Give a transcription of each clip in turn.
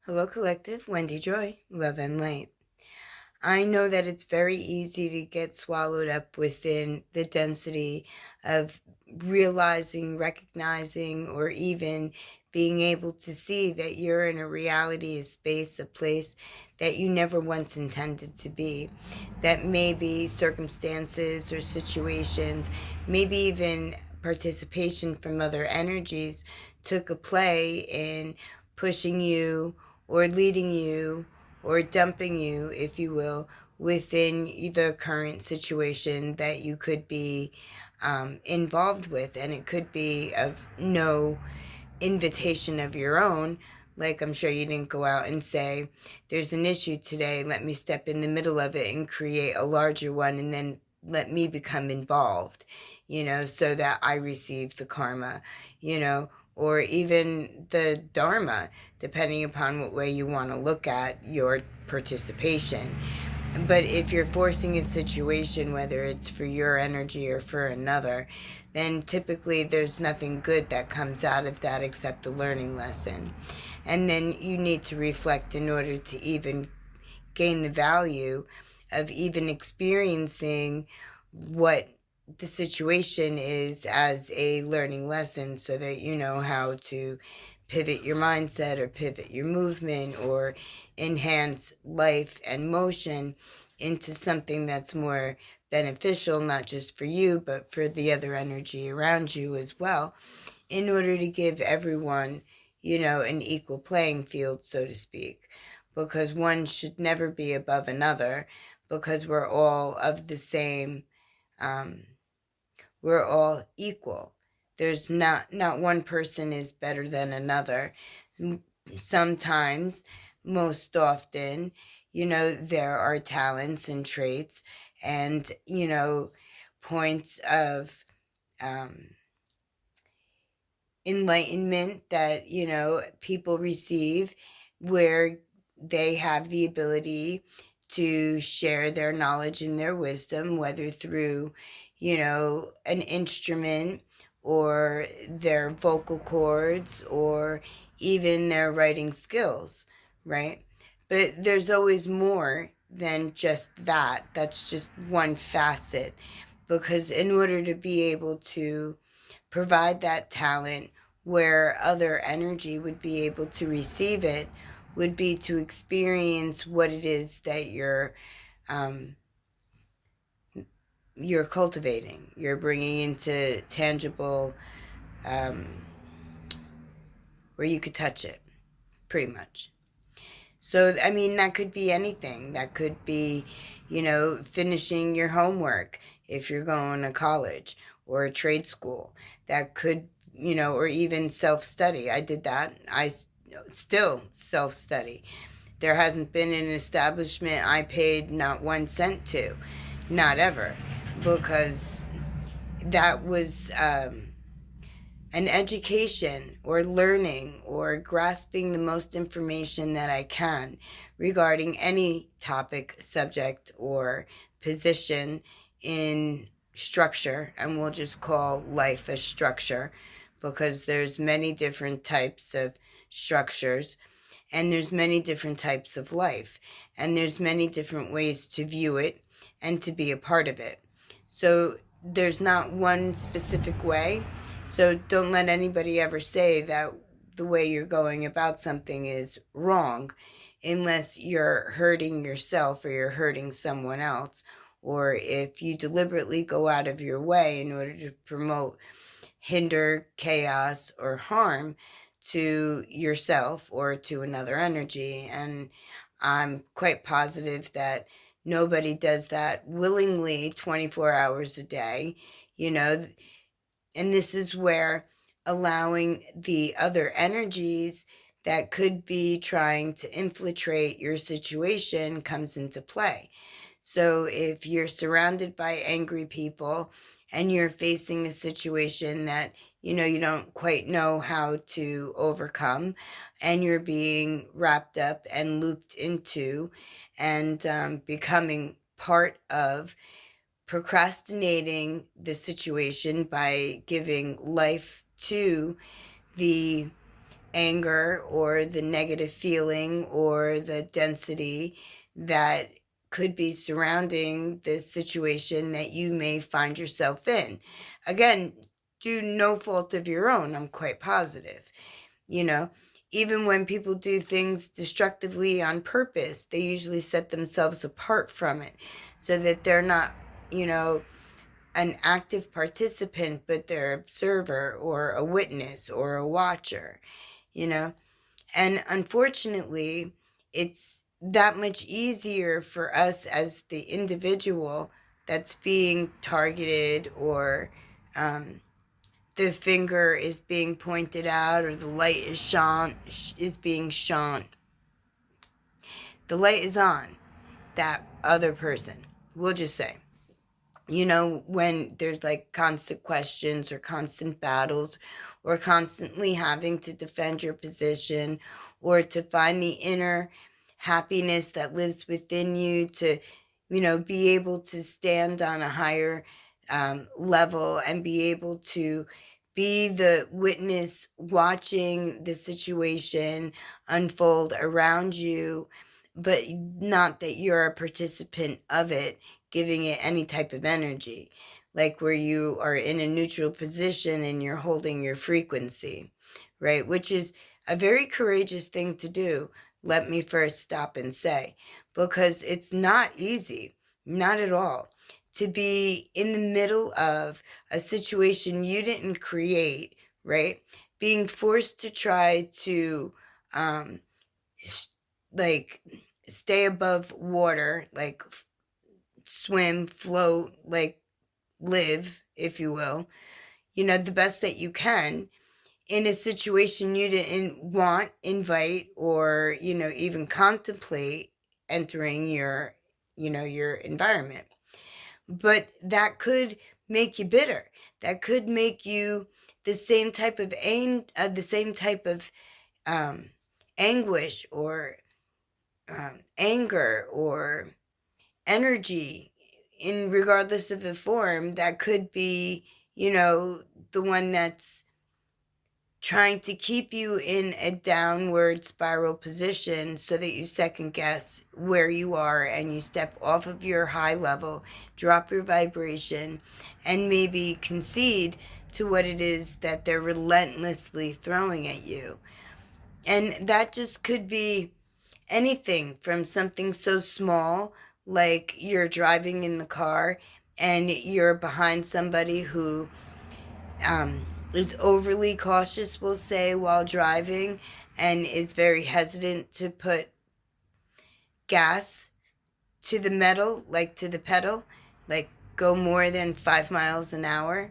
Hello, Collective. Wendy Joy, Love and Light. I know that it's very easy to get swallowed up within the density of realizing, recognizing, or even being able to see that you're in a reality, a space, a place that you never once intended to be. That maybe circumstances or situations, maybe even participation from other energies took a play in pushing you or leading you or dumping you, if you will, within the current situation that you could be involved with. And it could be of no invitation of your own. Like, I'm sure you didn't go out and say, there's an issue today, let me step in the middle of it and create a larger one, and then let me become involved, so that I receive the karma, or even the dharma, depending upon what way you want to look at your participation. But if you're forcing a situation, whether it's for your energy or for another, then typically there's nothing good that comes out of that except a learning lesson. And then you need to reflect in order to even gain the value of even experiencing what the situation is as a learning lesson, so that you know how to pivot your mindset or pivot your movement or enhance life and motion into something that's more beneficial, not just for you, but for the other energy around you as well, in order to give everyone, an equal playing field, so to speak, because one should never be above another, because we're all of the same, we're all equal. There's not one person is better than another. Sometimes, most often, there are talents and traits and, points of enlightenment that, people receive, where they have the ability to share their knowledge and their wisdom, whether through, an instrument or their vocal cords or even their writing skills, right? But there's always more than just that. That's just one facet, because in order to be able to provide that talent where other energy would be able to receive it, would be to experience what it is that you're cultivating, you're bringing into tangible, where you could touch it, pretty much. So, I mean, that could be anything. That could be, finishing your homework if you're going to college or a trade school. That could, or even self-study. I did that. I still self-study. There hasn't been an establishment I paid not 1 cent to, not ever, because that was an education or learning or grasping the most information that I can regarding any topic, subject, or position in structure. And we'll just call life a structure, because there's many different types of structures, and there's many different types of life, and there's many different ways to view it and to be a part of it. So there's not one specific way. So don't let anybody ever say that the way you're going about something is wrong, unless you're hurting yourself or you're hurting someone else, or if you deliberately go out of your way in order to promote, hinder, chaos, or harm to yourself or to another energy. And I'm quite positive that nobody does that willingly 24 hours a day, and this is where allowing the other energies that could be trying to infiltrate your situation comes into play. So if you're surrounded by angry people and you're facing a situation that, you don't quite know how to overcome, and you're being wrapped up and looped into and becoming part of procrastinating the situation by giving life to the anger or the negative feeling or the density that could be surrounding the situation that you may find yourself in. Again, due no fault of your own, I'm quite positive. You know, even when people do things destructively on purpose, they usually set themselves apart from it so that they're not, an active participant, but they're an observer or a witness or a watcher, you know. And unfortunately, it's that much easier for us as the individual that's being targeted, or the finger is being pointed out, or the light is being shone. The light is on that other person, we'll just say. When there's like constant questions or constant battles or constantly having to defend your position or to find the inner happiness that lives within you to, be able to stand on a higher level and be able to be the witness watching the situation unfold around you, but not that you're a participant of it, giving it any type of energy, like where you are in a neutral position and you're holding your frequency, right? Which is a very courageous thing to do. Let me first stop and say, because it's not easy, not at all, to be in the middle of a situation you didn't create, right? Being forced to try to, like, stay above water, like swim, float, like live, if you will, the best that you can in a situation you didn't want, invite, or, even contemplate entering your environment. But that could make you bitter. That could make you the same type of anguish or anger or energy, in regardless of the form, that could be, the one that's trying to keep you in a downward spiral position so that you second guess where you are and you step off of your high level, drop your vibration, and maybe concede to what it is that they're relentlessly throwing at you. And that just could be anything from something so small, like you're driving in the car and you're behind somebody who is overly cautious, we'll say, while driving, and is very hesitant to put gas to the metal, like to the pedal, like go more than 5 miles an hour.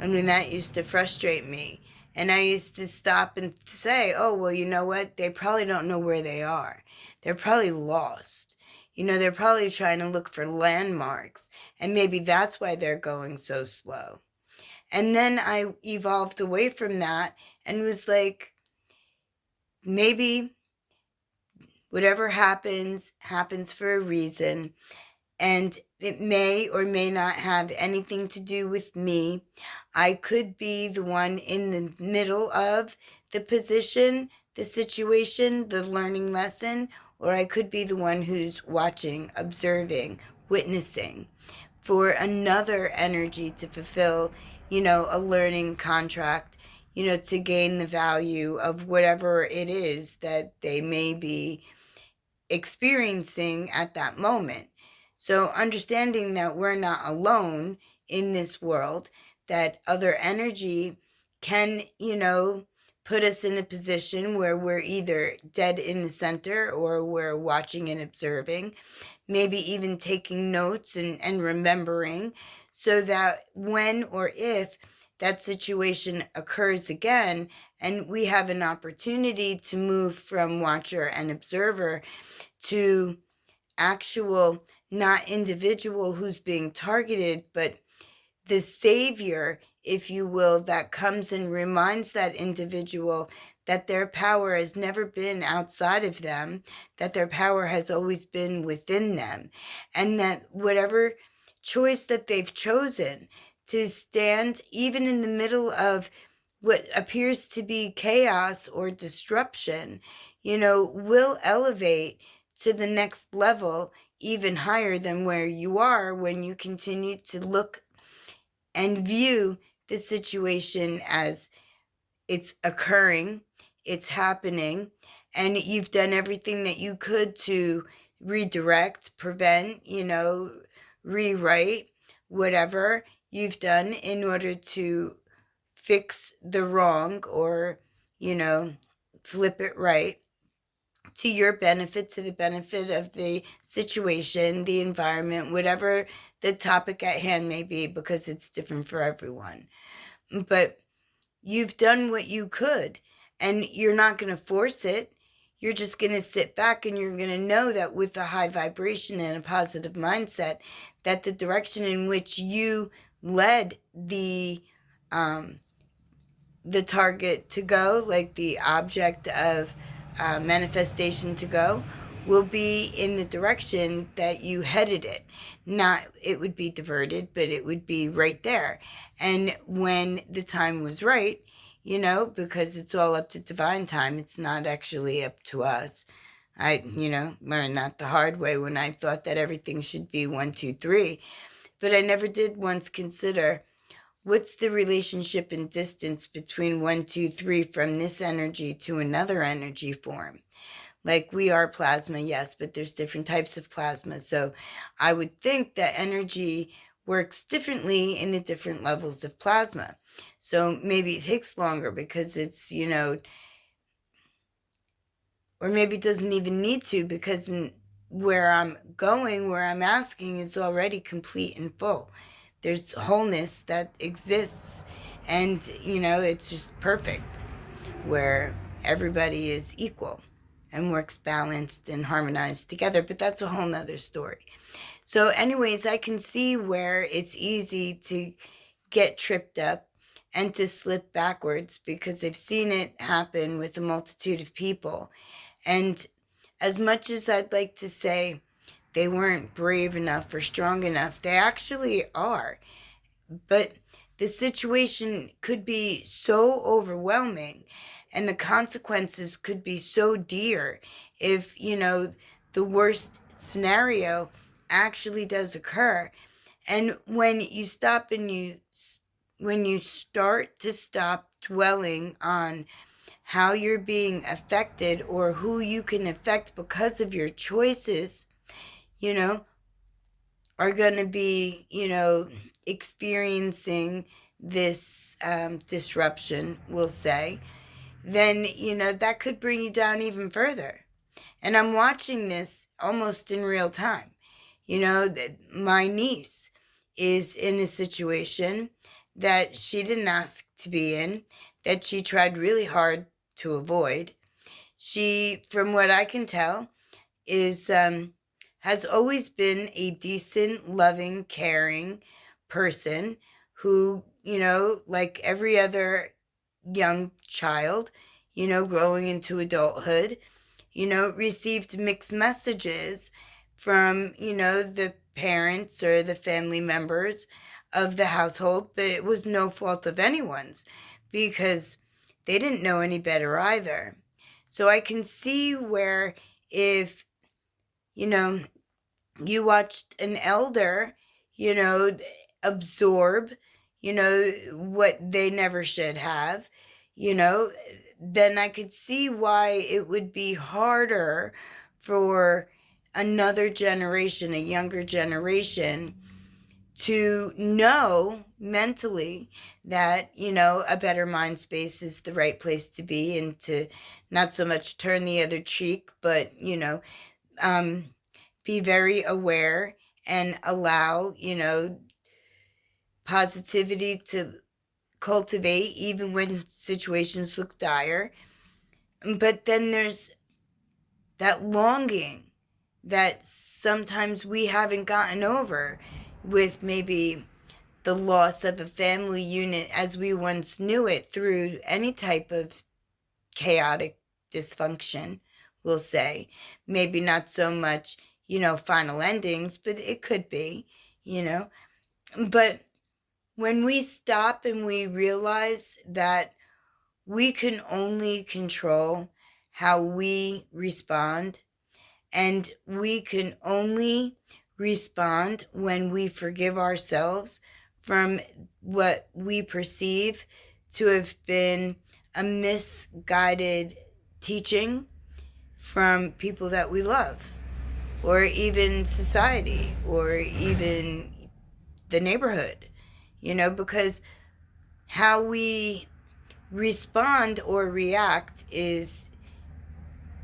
I mean, that used to frustrate me. And I used to stop and say, oh, well, you know what? They probably don't know where they are. They're probably lost. They're probably trying to look for landmarks. And maybe that's why they're going so slow. And then I evolved away from that and was like, maybe whatever happens, happens for a reason. And it may or may not have anything to do with me. I could be the one in the middle of the position, the situation, the learning lesson, or I could be the one who's watching, observing, witnessing for another energy to fulfill, a learning contract, to gain the value of whatever it is that they may be experiencing at that moment. So understanding that we're not alone in this world, that other energy can, put us in a position where we're either dead in the center or we're watching and observing, maybe even taking notes and remembering, so that when or if that situation occurs again and we have an opportunity to move from watcher and observer to actual, not individual who's being targeted, but the savior, if you will, that comes and reminds that individual that their power has never been outside of them, that their power has always been within them, and that whatever choice that they've chosen to stand even in the middle of what appears to be chaos or disruption, will elevate to the next level even higher than where you are when you continue to look and view the situation as it's occurring, it's happening, and you've done everything that you could to redirect, prevent, rewrite, whatever you've done in order to fix the wrong or, flip it right to your benefit, to the benefit of the situation, the environment, whatever the topic at hand may be, because it's different for everyone. But you've done what you could, and you're not going to force it. You're just going to sit back, and you're going to know that with a high vibration and a positive mindset, that the direction in which you led the target to go, like the object of manifestation to go, will be in the direction that you headed it. Not it would be diverted, but it would be right there. And when the time was right, because it's all up to divine time, it's not actually up to us. I, learned that the hard way when I thought that everything should be 1, 2, 3. But I never did once consider what's the relationship and distance between 1, 2, 3 from this energy to another energy form. Like we are plasma, yes, but there's different types of plasma. So I would think that energy works differently in the different levels of plasma. So maybe it takes longer because it's, or maybe it doesn't even need to, because where I'm going, where I'm asking, is already complete and full. There's wholeness that exists, and, it's just perfect, where everybody is equal and works balanced and harmonized together. But that's a whole nother story. So anyways, I can see where it's easy to get tripped up and to slip backwards, because I've seen it happen with a multitude of people. And as much as I'd like to say they weren't brave enough or strong enough, they actually are. But the situation could be so overwhelming, and the consequences could be so dear if, the worst scenario actually does occur. And when you stop and when you start to stop dwelling on how you're being affected or who you can affect because of your choices, are going to be, experiencing this disruption, we'll say, then, that could bring you down even further. And I'm watching this almost in real time. My niece is in a situation that she didn't ask to be in, that she tried really hard to avoid. She, from what I can tell, is has always been a decent, loving, caring person who, like every other young child, growing into adulthood, received mixed messages from, the parents or the family members of the household, but it was no fault of anyone's, because they didn't know any better either. So I can see where if, you watched an elder, absorb, what they never should have, then I could see why it would be harder for another generation, a younger generation, to know mentally that, a better mind space is the right place to be, and to not so much turn the other cheek, but, be very aware and allow, positivity to cultivate even when situations look dire. But then there's that longing that sometimes we haven't gotten over with maybe the loss of a family unit as we once knew it, through any type of chaotic dysfunction, we'll say. Maybe not so much, final endings, but it could be, But when we stop and we realize that we can only control how we respond, and we can only respond when we forgive ourselves from what we perceive to have been a misguided teaching from people that we love, or even society, or even the neighborhood, because how we respond or react is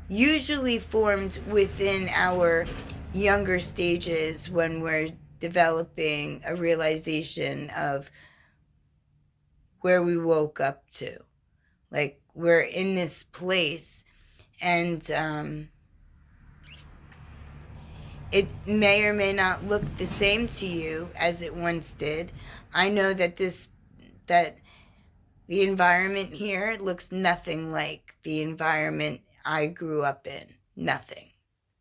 usually formed within our younger stages when we're developing a realization of where we woke up to. Like, we're in this place, and it may or may not look the same to you as it once did. I know that the environment here looks nothing like the environment I grew up in. Nothing.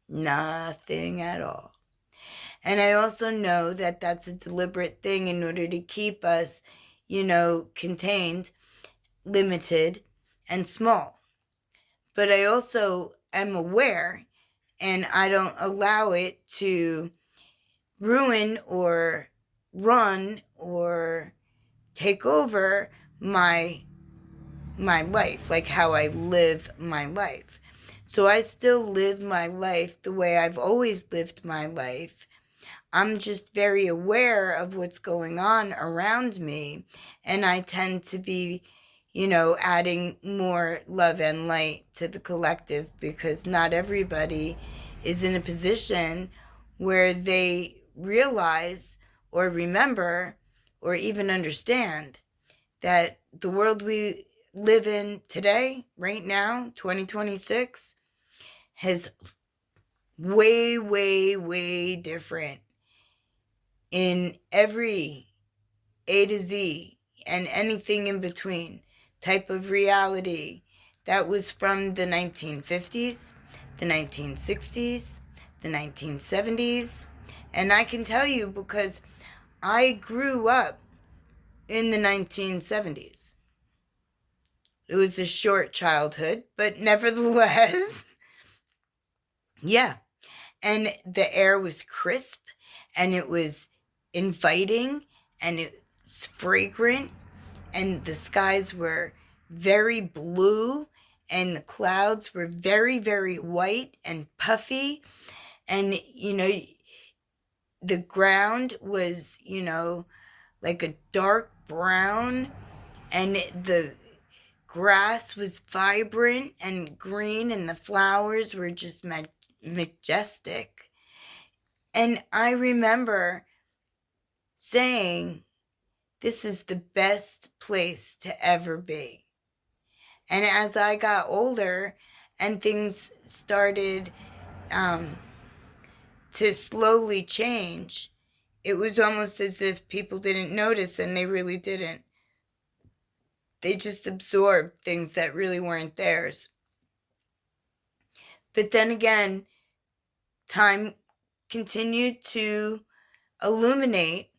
Nothing at all. And I also know that that's a deliberate thing in order to keep us, contained, limited, and small. But I also am aware, and I don't allow it to ruin or run or take over my life, like how I live my life. So I still live my life the way I've always lived my life. I'm just very aware of what's going on around me, and I tend to be, adding more love and light to the collective, because not everybody is in a position where they realize or remember or even understand that the world we live in today, right now, 2026, has way, way, way different in every A to Z and anything in between type of reality that was from the 1950s, the 1960s, the 1970s. And I can tell you because I grew up in the 1970s. It was a short childhood, but nevertheless, yeah. And the air was crisp, and it was inviting, and it's fragrant, and the skies were very blue, and the clouds were very, very white and puffy, and the ground was like a dark brown, and the grass was vibrant and green, and the flowers were just majestic. And I remember saying, this is the best place to ever be. And as I got older and things started to slowly change, it was almost as if people didn't notice, and they really didn't. They just absorbed things that really weren't theirs. But then again, time continued to illuminate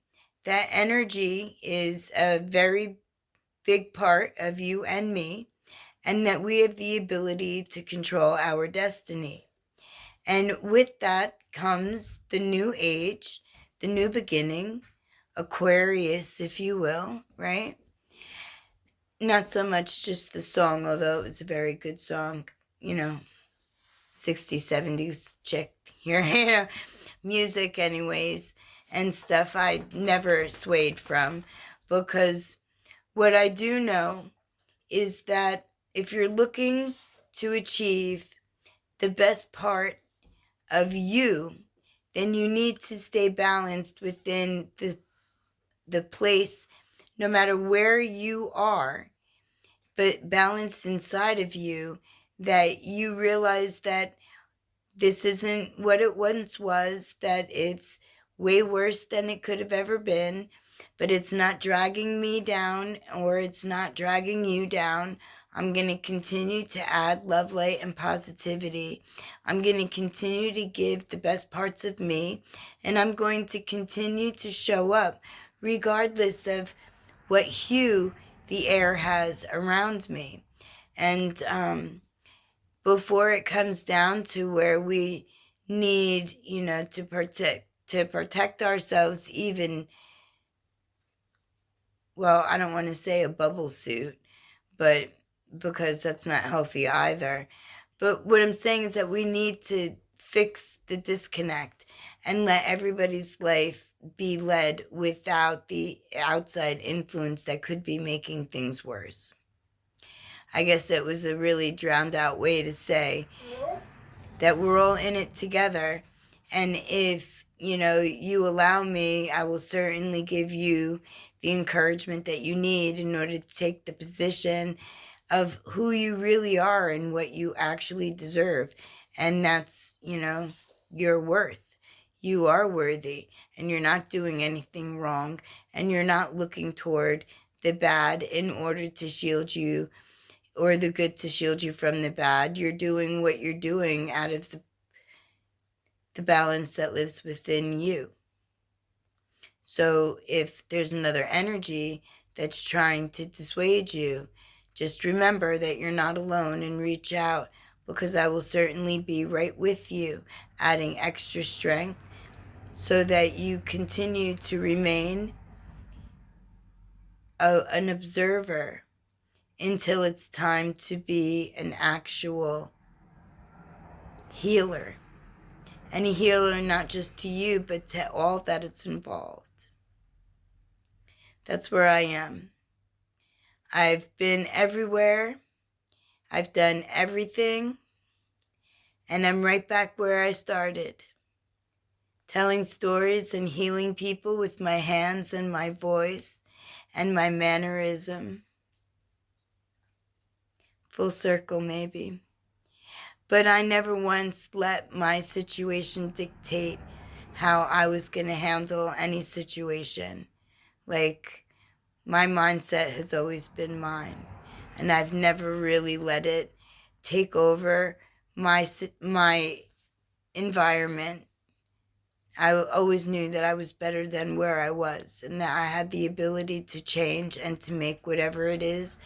that energy is a very big part of you and me, and that we have the ability to control our destiny. And with that comes the new age, the new beginning, Aquarius, if you will, right? Not so much just the song, although it's a very good song, 60s, 70s chick here, music anyways, and stuff I never swayed from, because what I do know is that if you're looking to achieve the best part of you, then you need to stay balanced within the place, no matter where you are, but balanced inside of you, that you realize that this isn't what it once was, that it's way worse than it could have ever been, but it's not dragging me down, or it's not dragging you down. I'm going to continue to add love, light, and positivity. I'm going to continue to give the best parts of me, and I'm going to continue to show up regardless of what hue the air has around me. And before it comes down to where we need, to protect ourselves, even, well, I don't want to say a bubble suit, but because that's not healthy either. But what I'm saying is that we need to fix the disconnect and let everybody's life be led without the outside influence that could be making things worse. I guess that was a really drowned out way to say that we're all in it together. And if, you allow me, I will certainly give you the encouragement that you need in order to take the position of who you really are and what you actually deserve. And that's, your worth. You are worthy, and you're not doing anything wrong, and you're not looking toward the bad in order to shield you, or the good to shield you from the bad. You're doing what you're doing out of the balance that lives within you. So if there's another energy that's trying to dissuade you, just remember that you're not alone and reach out, because I will certainly be right with you, adding extra strength so that you continue to remain an observer until it's time to be an actual healer. And a healer not just to you, but to all that it's involved. That's where I am. I've been everywhere. I've done everything. And I'm right back where I started. Telling stories and healing people with my hands and my voice and my mannerism. Full circle, maybe. But I never once let my situation dictate how I was going to handle any situation. Like, my mindset has always been mine. And I've never really let it take over my environment. I always knew that I was better than where I was, and that I had the ability to change and to make whatever it is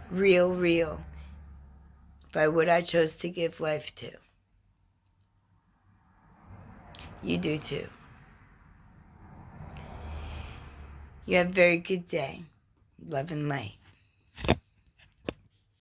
real by what I chose to give life to. You do too. You have a very good day. Love and light.